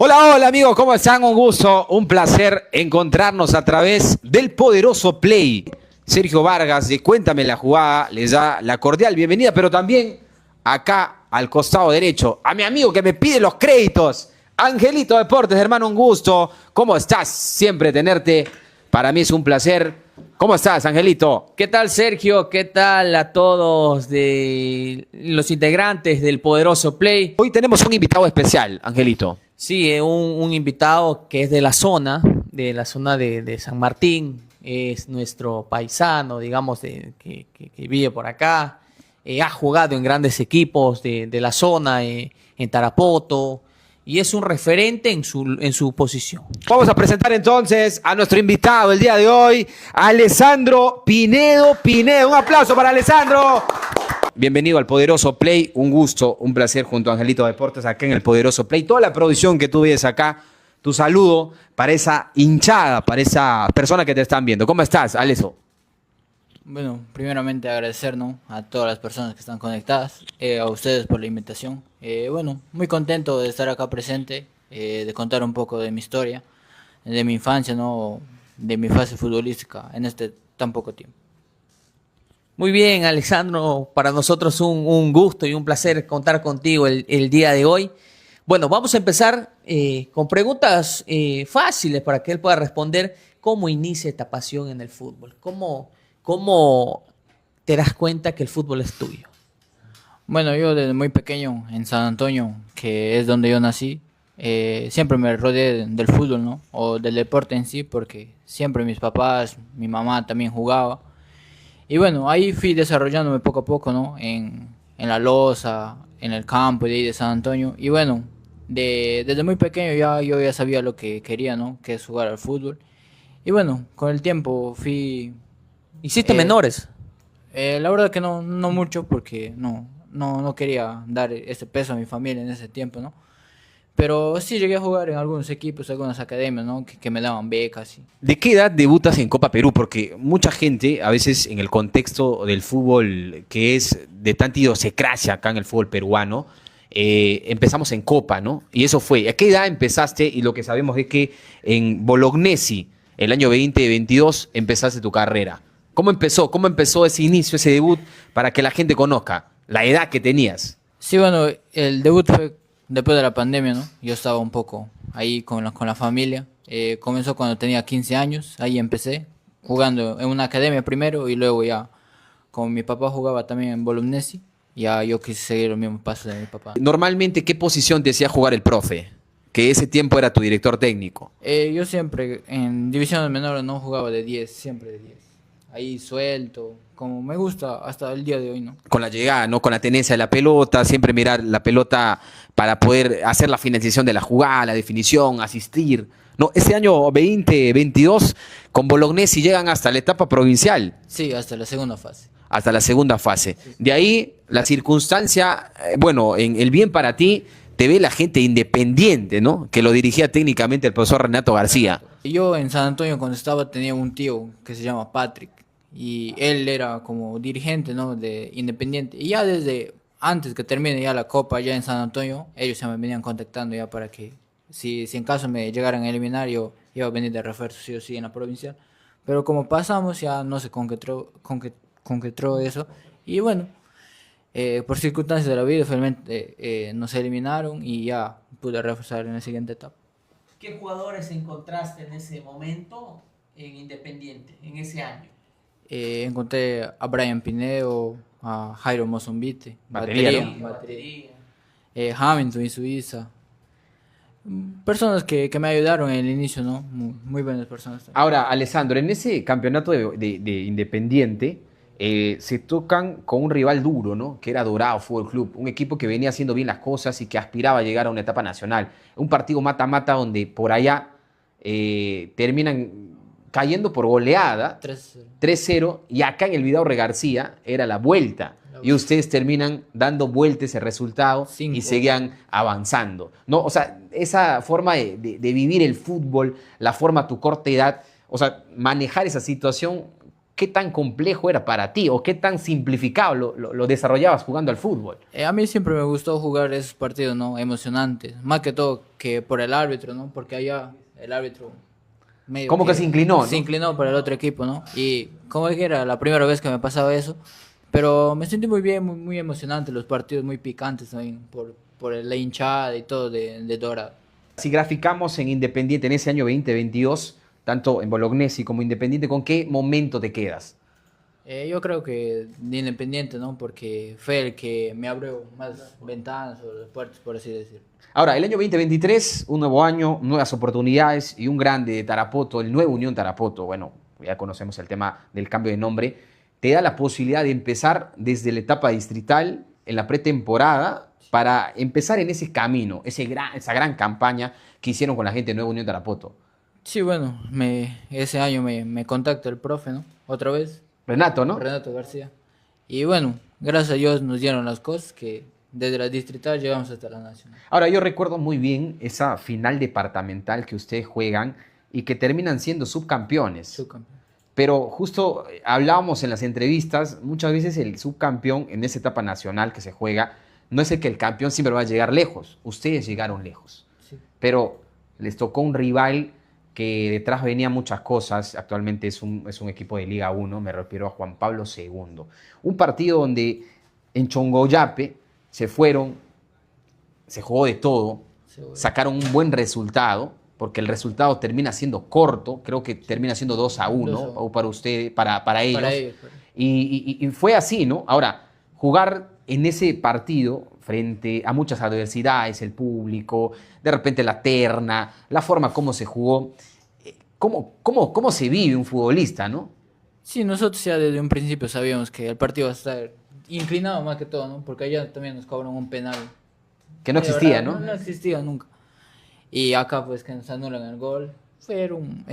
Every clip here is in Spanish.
Hola, hola amigos, ¿cómo están? Un gusto, un placer encontrarnos a través del poderoso Play. Sergio Vargas de Cuéntame la Jugada les da la cordial bienvenida, pero también acá al costado derecho a mi amigo que me pide los créditos, Angelito Deportes, hermano, un gusto. ¿Cómo estás? Siempre tenerte, para mí es un placer. ¿Cómo estás, Angelito? ¿Qué tal, Sergio? ¿Qué tal a todos de los integrantes del Poderoso Play? Hoy tenemos un invitado especial, Angelito. Sí, un invitado que es de la zona de San Martín, es nuestro paisano, digamos, que vive por acá, ha jugado en grandes equipos de la zona, en Tarapoto, y es un referente en su posición. Vamos a presentar entonces a nuestro invitado el día de hoy, Alessandro Pinedo. Un aplauso para Alessandro. Bienvenido al Poderoso Play, un gusto, un placer junto a Angelito Deportes acá en el Poderoso Play. Toda la producción que tú ves acá, tu saludo para esa hinchada, para esa persona que te están viendo. ¿Cómo estás, Aleso? Bueno, primeramente agradecer, ¿no?, a todas las personas que están conectadas, a ustedes por la invitación. Bueno, muy contento de estar acá presente, de contar un poco de mi historia, de mi infancia, ¿no?, de mi fase futbolística en este tan poco tiempo. Muy bien, Alessandro, para nosotros un gusto y un placer contar contigo el día de hoy. Bueno, vamos a empezar con preguntas fáciles para que él pueda responder. ¿Cómo inicia esta pasión en el fútbol? ¿Cómo te das cuenta que el fútbol es tuyo? Bueno, yo desde muy pequeño en San Antonio, que es donde yo nací, siempre me rodeé del fútbol, ¿no?, o del deporte en sí, porque siempre mis papás, mi mamá también jugaba. Y bueno, ahí fui desarrollándome poco a poco, ¿no?, en la loza, en el campo de ahí de San Antonio. Y bueno, desde muy pequeño yo ya sabía lo que quería, ¿no?, que es jugar al fútbol. Y bueno, con el tiempo fui... ¿Hiciste menores? La verdad que no mucho, porque no quería dar ese peso a mi familia en ese tiempo, ¿no? Pero sí llegué a jugar en algunos equipos, algunas academias, ¿no?, que me daban becas. ¿De qué edad debutas en Copa Perú? Porque mucha gente, a veces en el contexto del fútbol, que es de tanta idiosincrasia acá en el fútbol peruano, empezamos en Copa, ¿no? Y eso fue. ¿A qué edad empezaste? Y lo que sabemos es que en Bolognesi, el año 2022, empezaste tu carrera. ¿Cómo empezó? ¿Cómo empezó ese inicio, ese debut, para que la gente conozca la edad que tenías? Sí, bueno, el debut fue después de la pandemia, ¿no? Yo estaba un poco ahí con la familia. Comenzó cuando tenía 15 años, ahí empecé, jugando en una academia primero, y luego ya, como mi papá jugaba también en Bolognesi, ya yo quise seguir los mismos pasos de mi papá. Normalmente, ¿qué posición te hacía jugar el profe? Que ese tiempo era tu director técnico. Yo siempre, en divisiones menores, no jugaba de 10, siempre de 10. Ahí suelto, como me gusta hasta el día de hoy, ¿no? Con la llegada, ¿no? Con la tenencia de la pelota, siempre mirar la pelota para poder hacer la finalización de la jugada, la definición, asistir. No, ese año 2022 con Bolognesi llegan hasta la etapa provincial. Sí, hasta la segunda fase. Hasta la segunda fase. De ahí, la circunstancia, bueno, en el bien para ti, te ve la gente Independiente, ¿no? Que lo dirigía técnicamente el profesor Renato García. Yo en San Antonio, cuando estaba, tenía un tío que se llama Patrick, y él era como dirigente, ¿no?, de Independiente. Y ya desde antes que termine ya la Copa allá en San Antonio, ellos ya me venían contactando ya para que, si en caso me llegaran a eliminar, yo iba a venir de refuerzo sí o sí en la provincial. Pero como pasamos, ya no se concretó eso. Y bueno, por circunstancias de la vida, finalmente nos eliminaron y ya pude reforzar en la siguiente etapa. ¿Qué jugadores encontraste en ese momento en Independiente, en ese año? Encontré a Brian Pineo, a Jairo Mozombite, Batería. Hamilton y Suiza. Personas que me ayudaron en el inicio, ¿no? Muy buenas personas. Ahora, Alessandro, en ese campeonato de Independiente se tocan con un rival duro, ¿no? Que era Dorado Fútbol Club, un equipo que venía haciendo bien las cosas y que aspiraba a llegar a una etapa nacional. Un partido mata-mata donde por allá terminan cayendo por goleada 3-0, y acá en el Vidaurre García era la vuelta. Y ustedes terminan dando vuelta ese resultado 5. y seguían avanzando, ¿no? O sea, esa forma de vivir el fútbol, la forma a tu corta edad, o sea, manejar esa situación, ¿qué tan complejo era para ti o qué tan simplificado lo desarrollabas jugando al fútbol? A mí siempre me gustó jugar esos partidos, ¿no? Emocionantes. Más que todo que por el árbitro, ¿no? Porque allá el árbitro medio Como que se inclinó, se ¿no? inclinó para el otro equipo, ¿no? Y como que era la primera vez que me pasaba eso. Pero me sentí muy bien, muy emocionante. Los partidos muy picantes también por la hinchada y todo de Dorado. Si graficamos en Independiente en ese año 2022, tanto en Bolognesi como Independiente, ¿con qué momento te quedas? Yo creo que de Independiente, ¿no? Porque fue el que me abrió más ventanas o las puertas, por así decirlo. Ahora, el año 2023, un nuevo año, nuevas oportunidades y un grande de Tarapoto, el nuevo Unión Tarapoto, bueno, ya conocemos el tema del cambio de nombre, te da la posibilidad de empezar desde la etapa distrital en la pretemporada para empezar en ese camino, esa gran campaña que hicieron con la gente de Nuevo Unión Tarapoto. Sí, bueno, ese año me contacta el profe, ¿no? Otra vez, Renato, ¿no? Renato García. Y bueno, gracias a Dios nos dieron las cosas que desde la distrital llegamos hasta la nacional. Ahora, yo recuerdo muy bien esa final departamental que ustedes juegan y que terminan siendo subcampeones. Subcampeón. Pero justo hablábamos en las entrevistas, muchas veces el subcampeón en esa etapa nacional que se juega, no es el que el campeón siempre va a llegar lejos. Ustedes llegaron lejos. Sí. Pero les tocó un rival que detrás venía muchas cosas. Actualmente es un equipo de Liga 1, me refiero a Juan Pablo II. Un partido donde en Chongoyape se fueron, se jugó de todo, Sí, bueno. sacaron un buen resultado, porque el resultado termina siendo corto, creo que termina siendo 2-1 2-1. o para usted, para ellos. Para ellos. Y fue así, ¿no? Ahora, jugar en ese partido frente a muchas adversidades, el público, de repente la terna, la forma como se jugó, ¿cómo se vive un futbolista, no? Sí, nosotros ya desde un principio sabíamos que el partido va a estar inclinado más que todo, ¿no? Porque allá también nos cobran un penal. Que no De existía, verdad, ¿no? No existía nunca. Y acá pues que nos anulan el gol. Fueron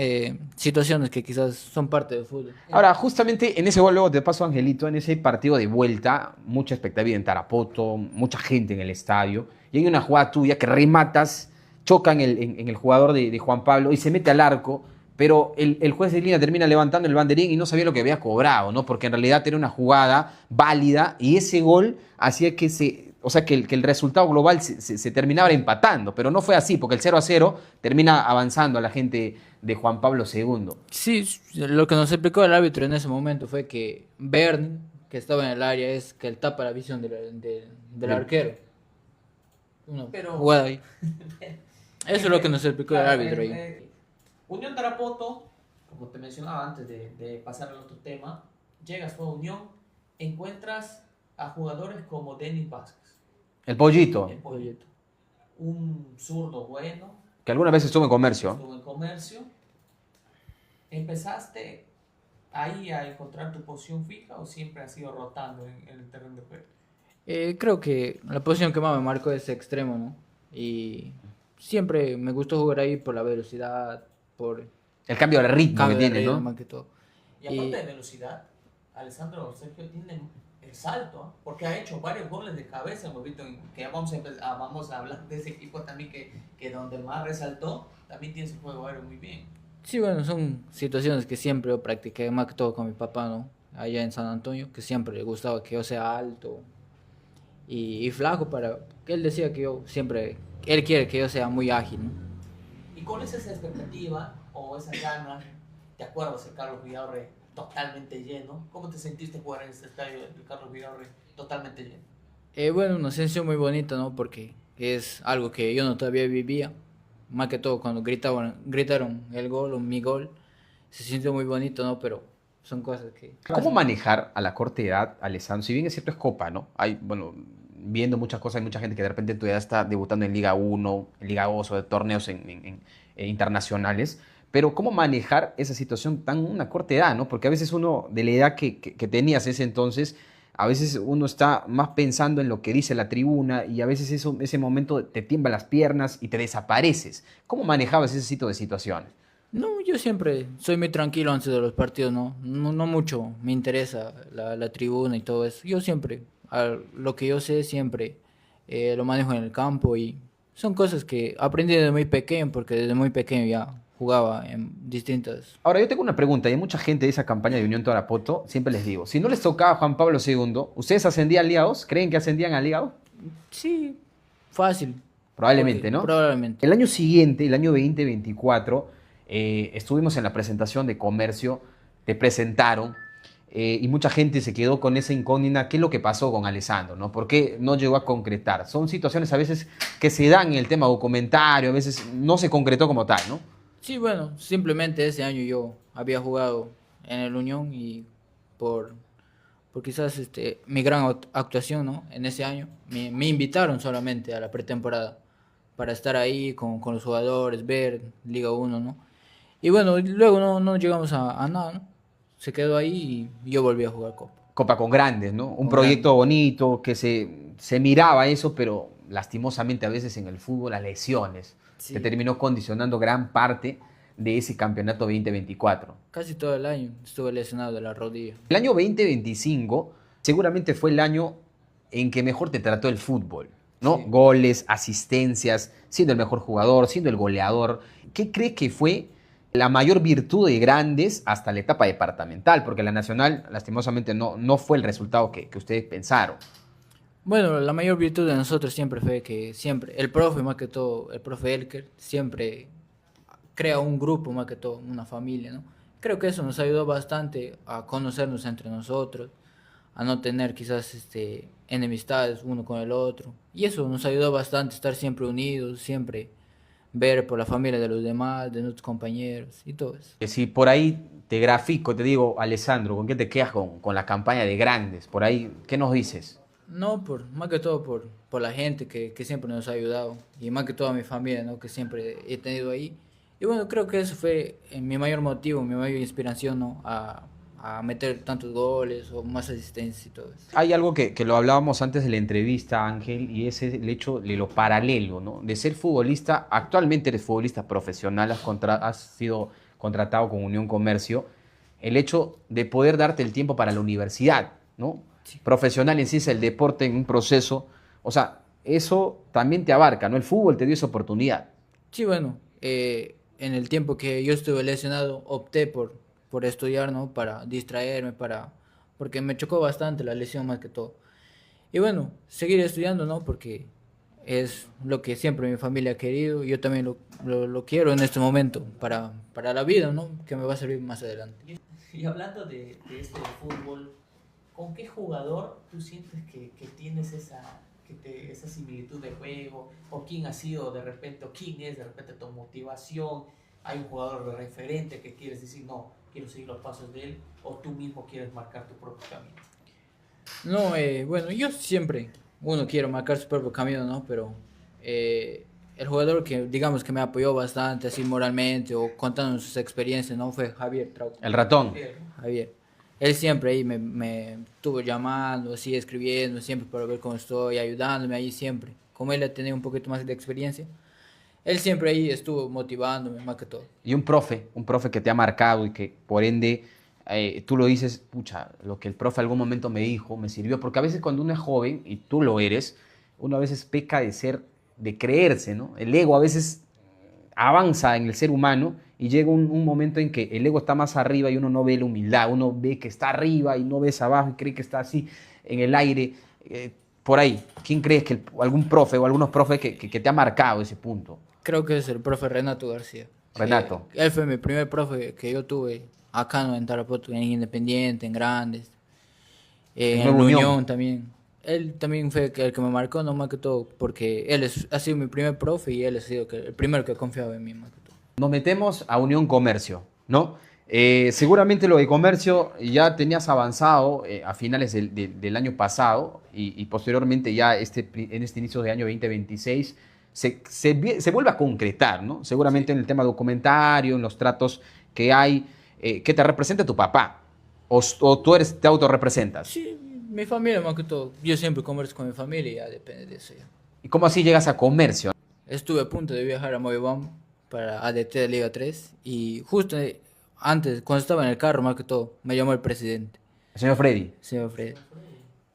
situaciones que quizás son parte del fútbol. Ahora, justamente en ese gol, luego te paso, Angelito, en ese partido de vuelta, mucha expectativa en Tarapoto, mucha gente en el estadio, y hay una jugada tuya que rematas, choca en el jugador de Juan Pablo y se mete al arco, pero el juez de línea termina levantando el banderín y no sabía lo que había cobrado, ¿no? Porque en realidad era una jugada válida y ese gol hacía que el resultado global se terminaba empatando, pero no fue así, porque el 0-0 termina avanzando a la gente de Juan Pablo II. Sí, lo que nos explicó el árbitro en ese momento fue que Bernie, que estaba en el área, es que él tapa la visión del arquero. Pero- Jugada ahí. Eso es lo que nos explicó el árbitro ahí. Unión Tarapoto, como te mencionaba antes de pasar al otro tema, llegas a Unión, encuentras a jugadores como Denis Vázquez, El Pollito, el Pollito, un zurdo bueno, que alguna vez estuvo en comercio. estuvo en comercio. ¿Empezaste ahí a encontrar tu posición fija o siempre has ido rotando en el terreno de juego? Creo que la posición que más me marcó es extremo, ¿no? Y siempre me gustó jugar ahí por la velocidad, por El cambio de ritmo cambio que de tiene, ritmo ¿no? más que todo. Y aparte de velocidad, Alessandro Sergio tiene el salto, ¿ah? Porque ha hecho varios goles de cabeza, hemos visto que ya vamos a hablar de ese equipo también que donde más resaltó, también tiene su juego aéreo muy bien. Sí, bueno, son situaciones que siempre yo practiqué, más que todo con mi papá, ¿no? Allá en San Antonio, que siempre le gustaba que yo sea alto y flaco para... Él decía que yo siempre... Él quiere que yo sea muy ágil, ¿no? Y con esa expectativa o esas ganas, ¿te acuerdas de Carlos Vidaurre totalmente lleno? ¿Cómo te sentiste jugar en este estadio de Carlos Vidaurre totalmente lleno? Bueno, una sensación muy bonita, ¿no? Porque es algo que yo no todavía vivía. Más que todo cuando gritaron el gol o mi gol, se sintió muy bonito, ¿no? Pero son cosas que... ¿Cómo manejar a la corta edad, Alessandro? Si bien es cierto, es Copa, ¿no? Hay, bueno, viendo muchas cosas, hay mucha gente que de repente todavía está debutando en Liga 1, en Liga 2 o de torneos internacionales. Pero ¿cómo manejar esa situación tan una corta edad, ¿no? Porque a veces uno, de la edad que tenías ese entonces, a veces uno está más pensando en lo que dice la tribuna y a veces ese momento te tiemblan las piernas y te desapareces. ¿Cómo manejabas ese tipo de situaciones? No, yo siempre soy muy tranquilo antes de los partidos, ¿no? No mucho me interesa la tribuna y todo eso. Yo siempre, lo que yo sé, siempre lo manejo en el campo y son cosas que aprendí desde muy pequeño, porque desde muy pequeño ya jugaba en distintas. Ahora, yo tengo una pregunta, y hay mucha gente de esa campaña de Unión Tarapoto, siempre les digo, si no les tocaba Juan Pablo II, ¿ustedes ascendían a Liga 2? ¿Creen que ascendían a Liga 2? Sí, fácil. Probablemente, ¿no? Probablemente. El año siguiente, el año 2024, estuvimos en la presentación de Comercio, te presentaron, y mucha gente se quedó con esa incógnita, ¿qué es lo que pasó con Alessandro? ¿No? ¿Por qué no llegó a concretar? Son situaciones a veces que se dan en el tema documentario, a veces no se concretó como tal, ¿no? Sí, bueno, simplemente ese año yo había jugado en el Unión y por, por quizás mi gran actuación, ¿no? En ese año, me invitaron solamente a la pretemporada para estar ahí con los jugadores, ver Liga 1, ¿no? Y bueno, luego no llegamos a nada, ¿no? Se quedó ahí y yo volví a jugar Copa. Copa con Grandes, ¿no? Un Con proyecto Grandes. bonito, que se miraba eso, pero lastimosamente a veces en el fútbol las lesiones te Sí, terminó condicionando gran parte de ese campeonato 2024. casi todo el año estuve lesionado de la rodilla. El año 2025 seguramente fue el año en que mejor te trató el fútbol, ¿no? Sí. Goles, asistencias, siendo el mejor jugador, siendo el goleador. ¿Qué crees que fue la mayor virtud de Grandes hasta la etapa departamental? Porque la nacional, lastimosamente, no fue el resultado que ustedes pensaron. Bueno, la mayor virtud de nosotros siempre fue que siempre, el profe más que todo, el profe Elker, siempre crea un grupo más que todo, una familia, ¿no? Creo que eso nos ayudó bastante a conocernos entre nosotros, a no tener quizás enemistades uno con el otro. Y eso nos ayudó bastante, estar siempre unidos, siempre ver por la familia de los demás, de nuestros compañeros y todo eso. Que si por ahí te grafico, te digo, Alessandro, ¿con qué te quedas con la campaña de Grandes? Por ahí, ¿qué nos dices? No, más que todo por la gente que siempre nos ha ayudado y más que todo a mi familia, ¿no? Que siempre he tenido ahí. Y bueno, creo que eso fue mi mayor motivo, mi mayor inspiración, ¿no? A meter tantos goles o más asistencias y todo eso. Hay algo que lo hablábamos antes de la entrevista, Ángel, y es el hecho de lo paralelo, ¿no? De ser futbolista, actualmente eres futbolista profesional, has sido contratado con Unión Comercio, el hecho de poder darte el tiempo para la universidad, ¿no? Sí. Profesional en sí es el deporte en un proceso, o sea, eso también te abarca, ¿no? El fútbol te dio esa oportunidad. Sí, bueno, en el tiempo que yo estuve lesionado opté por estudiar, ¿no? Para distraerme, porque me chocó bastante la lesión más que todo. Y bueno, seguir estudiando, ¿no? Porque es lo que siempre mi familia ha querido y yo también lo quiero en este momento para la vida, ¿no? Que me va a servir más adelante. Y hablando de esto del fútbol, ¿con qué jugador tú sientes que tienes esa similitud de juego? ¿O quién ha sido de repente, o quién es de repente tu motivación? ¿Hay un jugador de referente que quieres decir, no, quiero seguir los pasos de él? ¿O tú mismo quieres marcar tu propio camino? No, bueno, yo siempre, uno quiere marcar su propio camino, ¿no? Pero el jugador que, digamos, que me apoyó bastante, así moralmente, o contando sus experiencias, ¿no? Fue Javier Trauco. El ratón. Javier. Él siempre ahí me estuvo llamando, así, escribiendo, siempre para ver cómo estoy, ayudándome ahí siempre. Como él ha tenido un poquito más de experiencia, él siempre ahí estuvo motivándome más que todo. Y un profe que te ha marcado y que por ende tú lo dices, pucha, lo que el profe algún momento me dijo me sirvió, porque a veces cuando uno es joven y tú lo eres, uno a veces peca de ser, de creerse, ¿no? El ego a veces avanza en el ser humano y llega un momento en que el ego está más arriba y uno no ve la humildad, uno ve que está arriba y no ves abajo y cree que está así en el aire. Por ahí, ¿quién crees que algún profe o algunos profes que te ha marcado ese punto? Creo que es el profe Renato García. Renato. Él fue mi primer profe que yo tuve acá, ¿no? En Tarapoto, en Independiente, en Grandes, En en Nueva la Unión. Unión también. Él también fue el que me marcó, no más que todo, porque ha sido mi primer profe y él ha sido el primero que confiaba en mí más que todo. Nos metemos a Unión Comercio, ¿no? Seguramente lo de comercio ya tenías avanzado a finales del año pasado y posteriormente ya en este inicio de año 2026 se vuelve a concretar, ¿no? Seguramente en el tema documentario, en los tratos que hay, que te representa tu papá o tú te autorrepresentas. Sí, mi familia más que todo. Yo siempre converso con mi familia y ya depende de eso ya. ¿Y cómo así llegas a comercio? Estuve a punto de viajar a Moyobamba para ADT de Liga 3 y justo antes, cuando estaba en el carro más que todo, me llamó el presidente, Señor Freddy. señor Fred.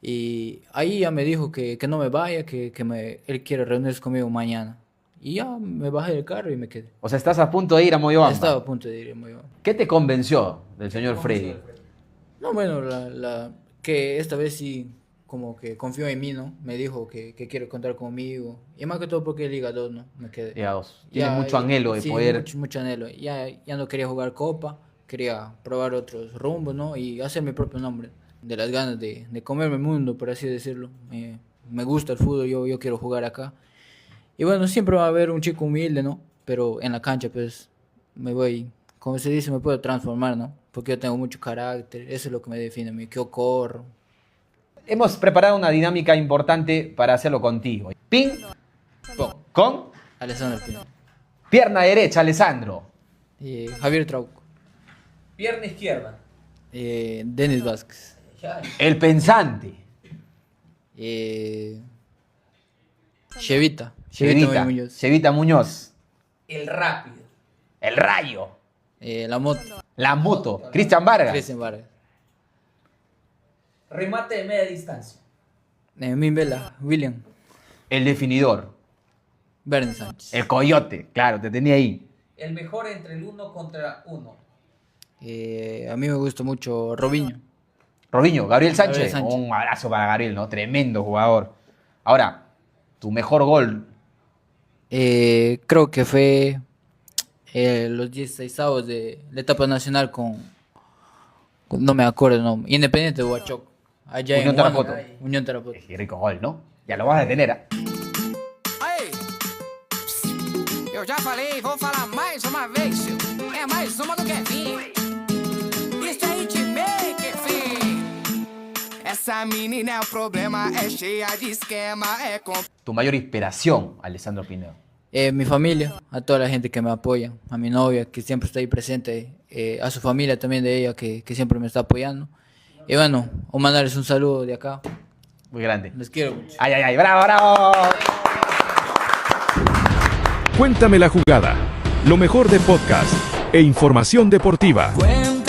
Y ahí ya me dijo que no me vaya, él quiere reunirse conmigo mañana. Y ya me bajé del carro y me quedé. O sea, estás a punto de ir a Moyobamba. Estaba a punto de ir a Moyobamba. ¿Qué te convenció del señor Freddy? No, bueno, que esta vez sí, como que confió en mí, ¿no? Me dijo que quiere contar conmigo. Y más que todo porque Liga 2, ¿no? Me quedé. Liga 2. Tienes mucho anhelo de sí, poder... mucho anhelo. Ya no quería jugar Copa, quería probar otros rumbos, ¿no? Y hacer mi propio nombre. De las ganas de comerme el mundo, por así decirlo. Me gusta el fútbol, yo quiero jugar acá. Y bueno, siempre va a haber un chico humilde, ¿no? Pero en la cancha, pues, me voy, como se dice, me puedo transformar, ¿no? Porque yo tengo mucho carácter, eso es lo que me define a mí, que yo corro. Hemos preparado una dinámica importante para hacerlo contigo. Ping, con, Alessandro Pino. pierna derecha, Alessandro. Javier Trauco. Pierna izquierda. Denis Vázquez. El pensante. Chevita. Chevita Muñoz. El rápido. El rayo. La moto. La moto. Cristian Vargas. Cristian Vargas. Remate de media distancia. Min Vela. William. El definidor. Bernie Sánchez. El coyote. Claro, te tenía ahí. El mejor entre el 1 contra 1. A mí me gusta mucho Robinho. Robinho, Gabriel Sánchez. Gabriel Sánchez. Un abrazo para Gabriel, ¿no? Tremendo jugador. Ahora, tu mejor gol. Creo que fue los 16avos de la etapa nacional no me acuerdo, no, Independiente de Huachoco. Allá Unión en Tarapoto. Huánuco. Unión Tarapoto. Qué rico gol, ¿no? Ya lo vas a detener. ¿Eh? Aí, eu já falei e vou falar mais uma vez, seu. É mais uma do Kevin. Isso aí te make fim. Essa menina é o problema, é cheia de esquema, é com... Tu mayor inspiración, Alessandro Pinedo. Mi familia, a toda la gente que me apoya, a mi novia que siempre está ahí presente, a su familia también de ella que siempre me está apoyando. Y bueno, o mandarles un saludo de acá. Muy grande. Les quiero mucho. Ay, ay, ay, bravo, bravo. Cuéntame la jugada, lo mejor de podcast e información deportiva. Cuéntame